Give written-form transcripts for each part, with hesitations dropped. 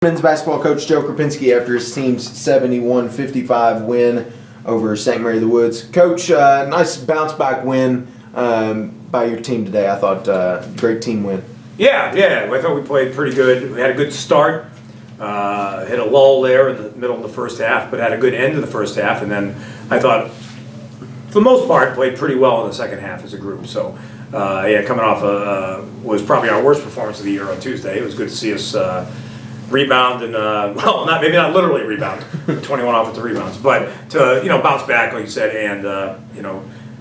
Men's basketball coach Joe Krupinski after his team's 71-55 win over St. Mary of the Woods. Coach, nice bounce back win by your team today. I thought great team win. Yeah. I thought we played pretty good. We had a good start. Hit a lull there in the middle of the first half, but had a good end of the first half. And then I thought, for the most part, played pretty well in the second half as a group. So, coming off was probably our worst performance of the year on Tuesday. It was good to see us rebound and maybe not literally rebound, 21 offensive rebounds, but to bounce back like you said, and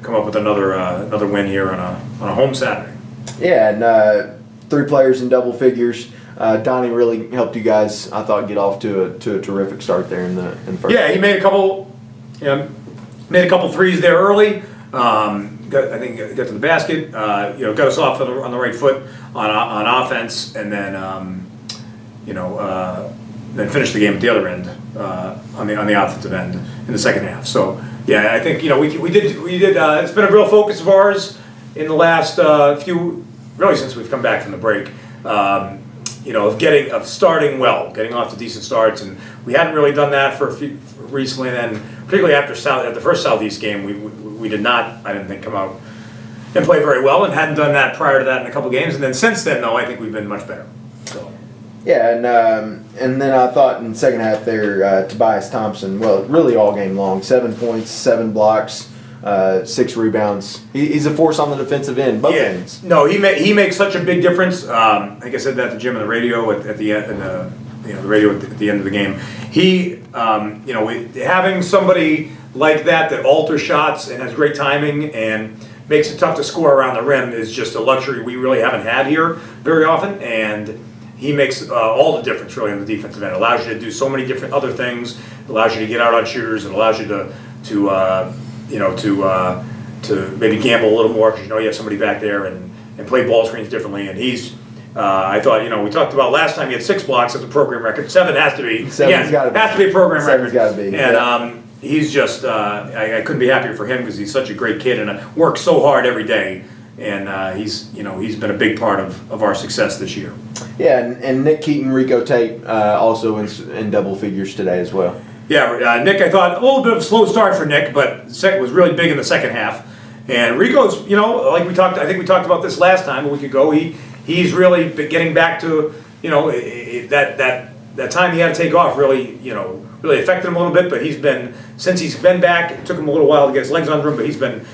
come up with another win here on a home Saturday. Yeah, and 3 players in double figures. Donnie really helped you guys, I thought, get off to a terrific start there in the first. Yeah, he made a couple threes there early. I think got to the basket. Got us off on the right foot on offense, and then. Then finish the game at the other end on the offensive end in the second half. So yeah, I think we did. It's been a real focus of ours in the last really since we've come back from the break. Of starting well, getting off to decent starts, and we hadn't really done that for recently. And then particularly at the first Southeast game, we did not. I didn't think come out and play very well, and hadn't done that prior to that in a couple games. And then since then, though, I think we've been much better. So. Yeah, and then I thought in the second half there, Tobias Thompson, well, really all game long, 7 points, 7 blocks, 6 rebounds. He's a force on the defensive end, both ends. No, he makes such a big difference. I think I said that to Jim on the radio at the end, the radio at the end of the game. He, having somebody like that alters shots and has great timing and makes it tough to score around the rim is just a luxury we really haven't had here very often, and he makes all the difference really on the defensive end. It allows you to do so many different other things. It allows you to get out on shooters. It allows you to maybe gamble a little more because you have somebody back there and play ball screens differently. And he's, I thought, we talked about last time he had 6 blocks as a program record. 7 has to be. Has to be a program record. 7's got to be. And he's just, I couldn't be happier for him because he's such a great kid and works so hard every day. And he's been a big part of our success this year. Yeah, and Nick Keaton, Rico Tate also in double figures today as well. Yeah, Nick, I thought a little bit of a slow start for Nick, but was really big in the second half. And Rico's, like I think we talked about this last time, a week ago. He's really getting back to that time he had to take off really affected him a little bit. But since he's been back, it took him a little while to get his legs under him, but he's been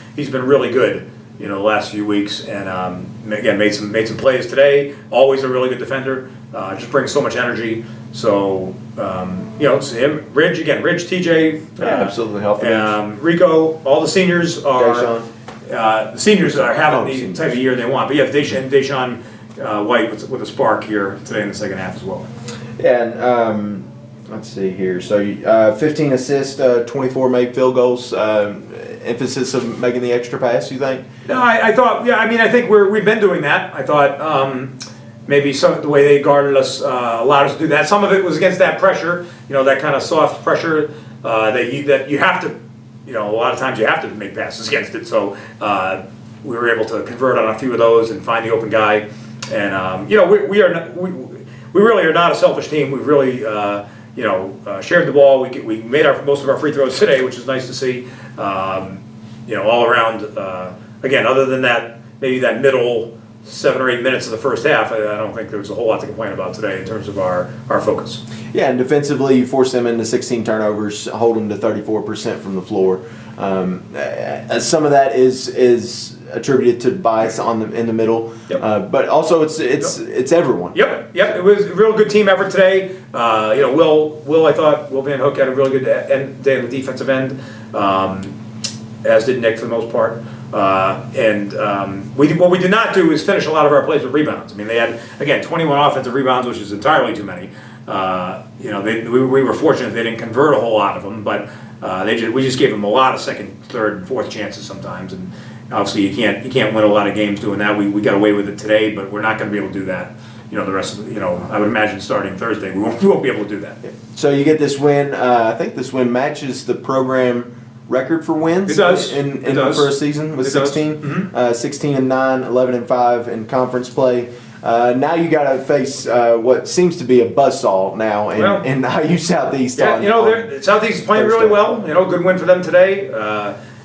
really good. The last few weeks, and again made some plays today. Always a really good defender. Just brings so much energy. So it's him, Ridge, TJ, absolutely healthy. Rico, all the seniors are. The seniors are having the type of year they want. But Deshaun White with a spark here today in the second half as well. Yeah, and let's see here. So 15 assists, 24 made field goals. Emphasis of making the extra pass, you think? No, I thought, I think we've been doing that. I thought maybe the way they guarded us allowed us to do that. Some of it was against that pressure, that kind of soft pressure that you have to, a lot of times you have to make passes against it. So we were able to convert on a few of those and find the open guy. And we really are not a selfish team. We've really shared the ball. We made most of our free throws today, which is nice to see. All around. Again, other than that, maybe that middle 7 or 8 minutes of the first half, I don't think there was a whole lot to complain about today in terms of our focus. Yeah, and defensively, you forced them into 16 turnovers, hold them to 34% from the floor. Some of that is attributed to bias in the middle, but also it's everyone. Yep. It was a real good team effort today. I thought Will Van Hook had a really good day on the defensive end, as did Nick for the most part. What we did not do is finish a lot of our plays with rebounds. They had, again, 21 offensive rebounds, which is entirely too many. We were fortunate they didn't convert a whole lot of them, but we just gave them a lot of second, third, and fourth chances sometimes. And obviously you can't win a lot of games doing that. We got away with it today, but we're not going to be able to do that. The rest of I would imagine starting Thursday we won't be able to do that. So you get this win. I think this win matches the program record for wins. It does. For a season with 16. 16-9, 11-5 in conference play. Now you got to face what seems to be a buzzsaw now in the IU Southeast. Yeah, Southeast is playing really well. Good win for them today.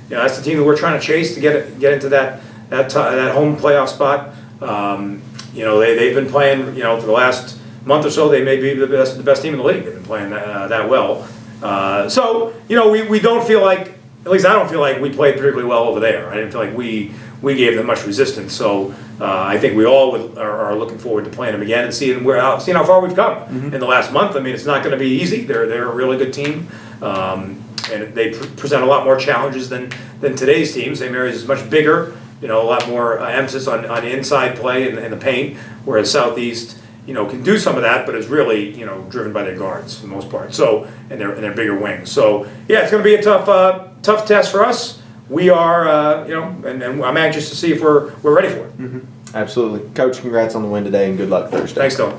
That's the team that we're trying to chase to get into that home playoff spot. They've been playing, for the last month or so. They may be the best team in the league. They've been playing that well. We don't feel like, at least I don't feel like we played particularly well over there. I didn't feel like we gave them much resistance. So I think we all are looking forward to playing them again and seeing how far we've come in the last month. I mean, it's not going to be easy. They're a really good team. And they present a lot more challenges than today's team. St. Mary's is much bigger, a lot more emphasis on inside play in the paint, whereas Southeast, can do some of that, but is really, driven by their guards for the most part. So, and their bigger wings. So, yeah, it's going to be a tough test for us. We are, and I'm anxious to see if we're ready for it. Absolutely. Coach, congrats on the win today and good luck Thursday. Thanks, Dylan.